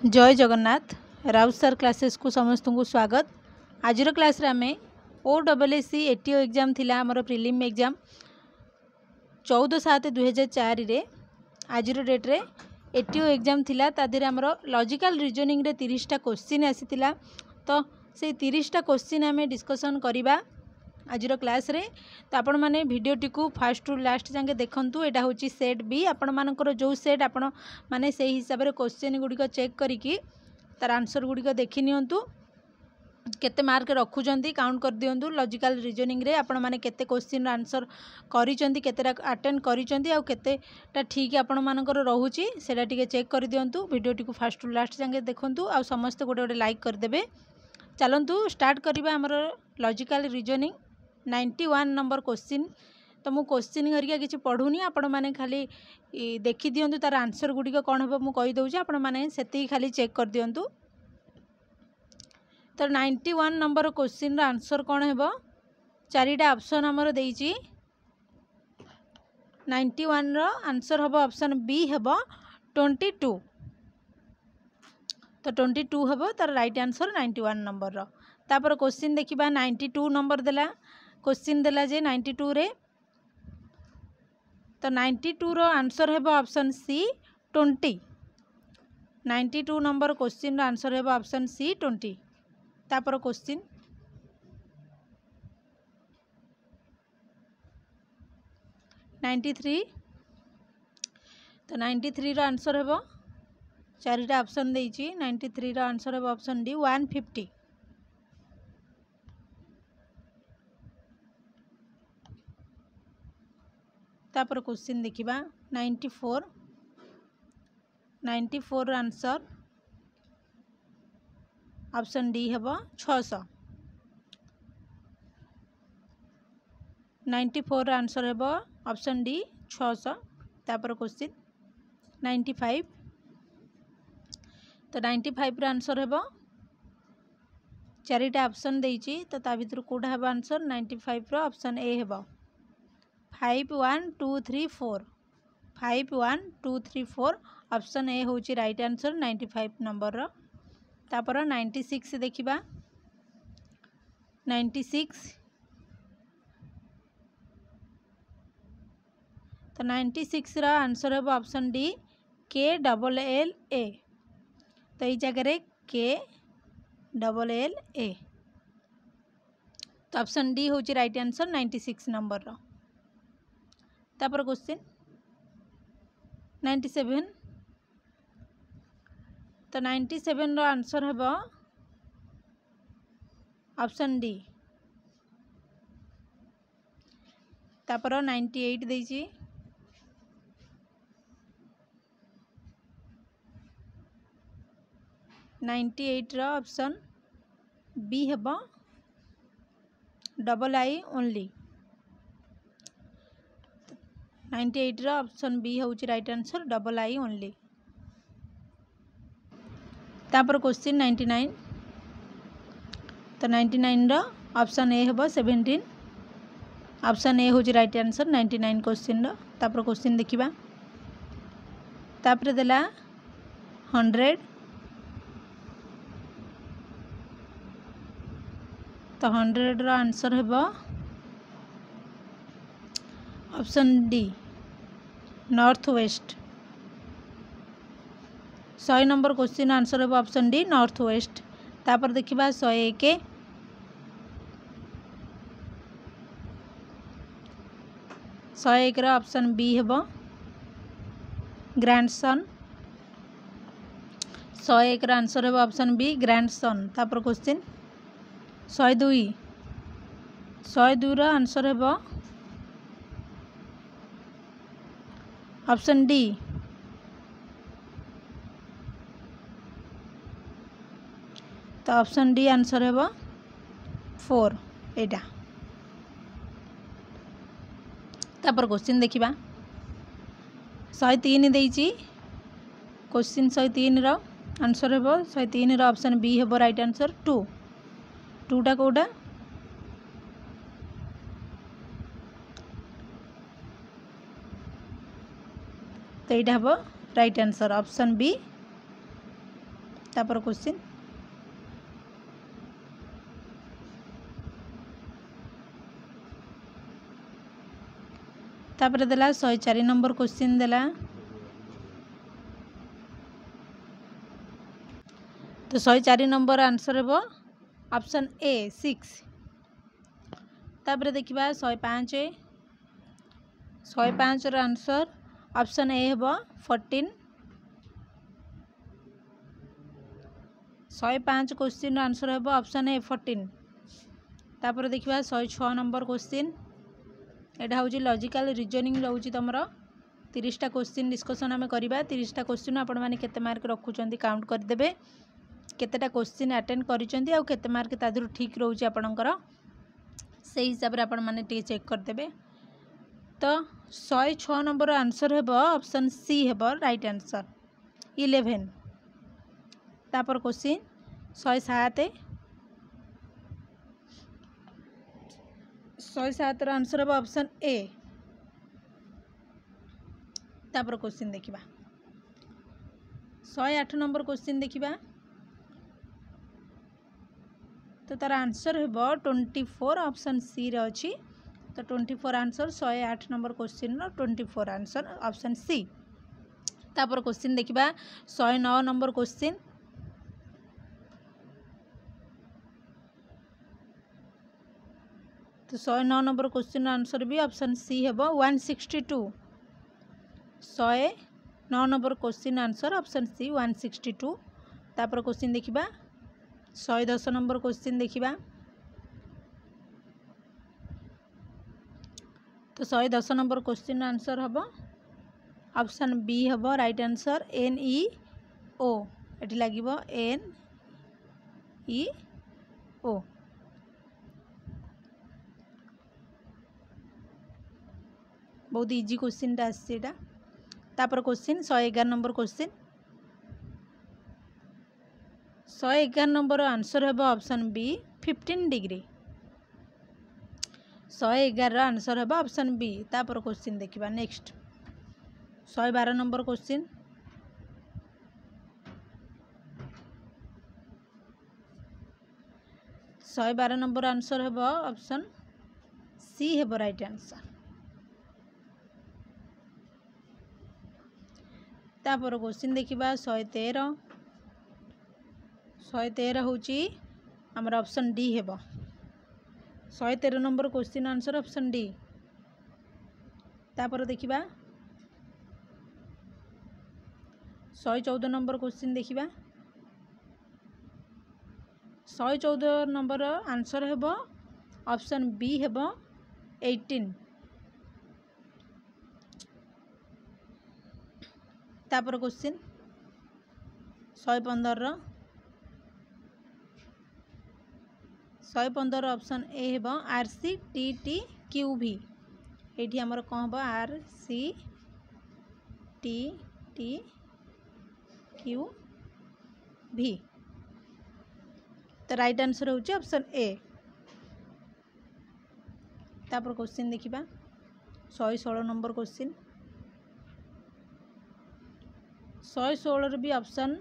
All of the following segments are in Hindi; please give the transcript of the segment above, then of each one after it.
जय जगन्नाथ राउत सर क्लासेस को समस्त को स्वागत। आज क्लास रे आमे OSSC एटीओ एग्जाम थिला हमर प्रिलिम एग्जाम 14/7/2004 रे आज डेट रे एटीओ एग्जाम थिला। तादिरे हमर लॉजिकल रीजनिंग रे 30टा क्वेश्चन आसीतिला। तो से 30टा क्वेश्चन आमे डिस्कशन करिबा आज क्लास रे। तो आपण माने वीडियो टी को फास्ट टू लास्ट जाके देखंतु। एटा होची सेट बी। आपण मानकर जो सेट आपण माने से हिसाब रे क्वेश्चन गुडी को चेक करिकी तार आंसर गुडी को देखि नियंतु। केते मार्क रखुचंती काउंट कर दियंतु। लॉजिकल रीजनिंग रे आपण माने केते क्वेश्चन आंसर करिचंती, केतेटा अटेंड करिचंती आ केतेटा ठीक आपण मानकर रहूची सेटा टिके चेक कर दियंतु। वीडियो टी को फास्ट टू लास्ट जाके देखंतु आ समस्त गोटे गोटे लाइक कर देबे। चलंतु स्टार्ट करिबा हमर लॉजिकल रीजनिंग 91 नंबर क्वेश्चन। तो मु क्वेश्चन करिया किछि पढुनी, आपण माने खाली देखि दियंतु तार आंसर गुडी को कोन हो मु कहि दउछि, आपण माने सेति खाली चेक कर दियंतु। तो 91 नंबर क्वेश्चन रो आंसर कोन हेबो, चारिटा ऑप्शन हमर देइछि। 91 रो आंसर हेबो ऑप्शन बी हेबो 22। तो 22 हेबो तार राइट आंसर 91 नंबर रो। तापर क्वेश्चन देखिबा 92 नंबर देला क्वेश्चन देला जे 92 रे। तो 92 रो आंसर हेबो ऑप्शन सी 20। 92 नंबर क्वेश्चन रो आंसर हेबो ऑप्शन सी 20। तापर क्वेश्चन 93। तो 93 रो आंसर हेबो चारिटा ऑप्शन देइछि। 93 रो आंसर हेबो ऑप्शन डी 150। तापर क्वेश्चन देखिबा 94। 94 रो आंसर ऑप्शन डी हेबो 600। 94 रो आंसर हेबो ऑप्शन डी 600। तापर क्वेश्चन 95। तो 95 रो आंसर हेबो चारिटा ऑप्शन देइछि। तो ता भितर कोडा हेबो आंसर 95 रो ऑप्शन ए हेबो 5 1 2 3 4। 5 1 2 3 4 ऑप्शन ए होची राइट आंसर 95 नंबर रो। तापर 96 देखिबा 96। तो 96 रो आंसर हेबो option D K double L A. तो ई जगह रे के डबल एल ए। तो ऑप्शन डी होची राइट आंसर 96 नंबर रो। तापर क्वेश्चन 97। तो 97 रो आंसर हेबो ऑप्शन डी। तापर 98 देइछि। 98 रो ऑप्शन बी हेबो डबल आई ओनली। 98 रो ऑप्शन बी होची right answer double I only. तापर क्वेश्चन 99। तो 99 रो ऑप्शन ए हेबो 17। ऑप्शन ए होची राइट आंसर 99 क्वेश्चन रो। तापर क्वेश्चन देखिबा तापर देला 100। तो 100 रो आंसर हेबो option D north west. 100 number question answer हेबो ऑप्शन डी नॉर्थ वेस्ट। तापर देखिबा 101। 101 रो ऑप्शन बी हेबो ग्रैंडसन। 101 रो आंसर हेबो ऑप्शन बी ग्रैंडसन। तापर क्वेश्चन 102। 102 रो आंसर हेबो ऑप्शन डी तो ऑप्शन डी आंसर हेबो 4 एटा। तापर क्वेश्चन देखिबा 103 देइछि। क्वेश्चन 103 रो आंसर हेबो 103 रो ऑप्शन बी हेबो राइट आंसर 2। 2टा कोडा तो यहाँ हम राइट आंसर ऑप्शन बी तापर क्वेश्चन तापर देला 104 नंबर क्वेश्चन देला तो 104 नंबर आंसर हेबो ऑप्शन ए 6 तापर देखिबा 105 रो आंसर ऑप्शन ए हेबो 14 105 क्वेश्चन आंसर हेबो ऑप्शन ए 14 तापर देखिबा 106 नंबर क्वेश्चन एटा होची लॉजिकल रीजनिंग रहउची तमरो 30 टा क्वेश्चन डिस्कशन हमें करबा 30 टा क्वेश्चन आपण माने केते मार्क रखुचंती काउंट कर देबे केतेटा क्वेश्चन अटेंड करिसंती आ केते मार्क तादरु ठीक रहउची आपणकर से हिसाब रे आपण माने टी चेक कर देबे तो 106 नंबर आंसर हेबो ऑप्शन सी हेबो राइट आंसर 11 तापर क्वेश्चन 107 रो आंसर हेबो ऑप्शन ए तापर क्वेश्चन देखिबा 108 नंबर क्वेश्चन देखिबा तो तार आंसर हेबो 24 ऑप्शन सी रे अछि तो 24 आंसर 108 नंबर क्वेश्चन रो 24 आंसर ऑप्शन सी तापर क्वेश्चन देखिबा 109 नंबर क्वेश्चन तो 109 नंबर क्वेश्चन आंसर भी ऑप्शन सी हेबो 162 109 number question answer option C 162 तापर क्वेश्चन देखिबा 110 नंबर क्वेश्चन देखिबा तो 110 नंबर क्वेश्चन आंसर हेबो ऑप्शन बी हेबो राइट आंसर एन ई ओ एठी लागिबो एन ई ओ बहुत इजी क्वेश्चन टा आसीटा तापर question 111 number question 111 number answer हेबो ऑप्शन बी 15 डिग्री 111 आंसर हेबो ऑप्शन बी तापर क्वेश्चन देखिबा next 112 number question 112 number answer हेबो ऑप्शन सी हेबो राइट आंसर तापर क्वेश्चन देखिबा 113 होची हमर ऑप्शन डी हेबो 113 number question answer option D तापर देखिबा 114 नंबर क्वेश्चन देखिबा 114 नंबर आंसर हेबो ऑप्शन बी हेबो 18 तापर क्वेश्चन 115 ऑप्शन ए हेबो R C T T Q भी एठी हमर कोन हेबो R C T T Q भी तो राइट आंसर होची ऑप्शन ए तापर क्वेश्चन देखिबा 116 नंबर क्वेश्चन 116 रे भी ऑप्शन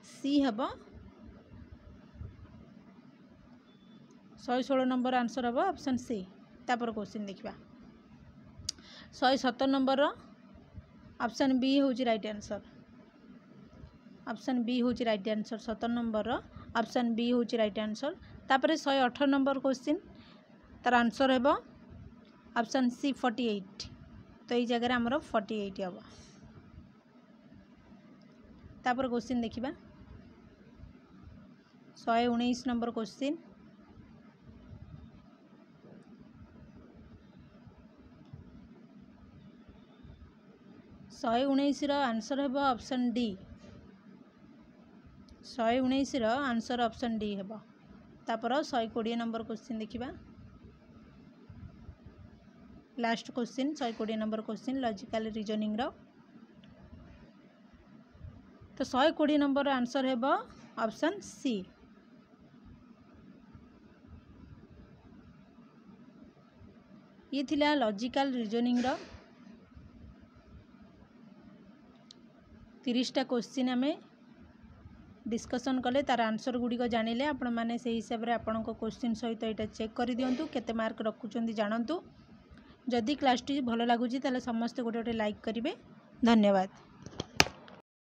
सी हेबो 116 नंबर आंसर हेबो ऑप्शन सी तापर क्वेश्चन देखिबा 117 नंबर ऑप्शन बी होची राइट आंसर ऑप्शन बी होची right answer 17 number option B होची राइट आंसर तापर 118 नंबर क्वेश्चन तार आंसर हेबो ऑप्शन सी 48 तो ये जगह हमरो 48 हेबो तापर क्वेश्चन देखिबा 119 नंबर क्वेश्चन 119 रो आंसर हेबो ऑप्शन डी 119 रो आंसर ऑप्शन डी हेबो तापर 120 नंबर क्वेश्चन देखिबा last question 120 number question logical reasoning रो तो 120 नंबर आंसर हेबो ऑप्शन सी ये थिला लॉजिकल रीजनिंग रो 30 टा क्वेश्चन हमें डिस्कसन कले तार आंसर गुड़िक जानिले आपण मैंने से हिसाब से आपण क्वेश्चन सहित यहाँ चेक कर दिंतु केते मार्क रखुंट जानतु जदि क्लास टी भल लगुच समस्ते गोटे गोटे लाइक करेंगे। धन्यवाद।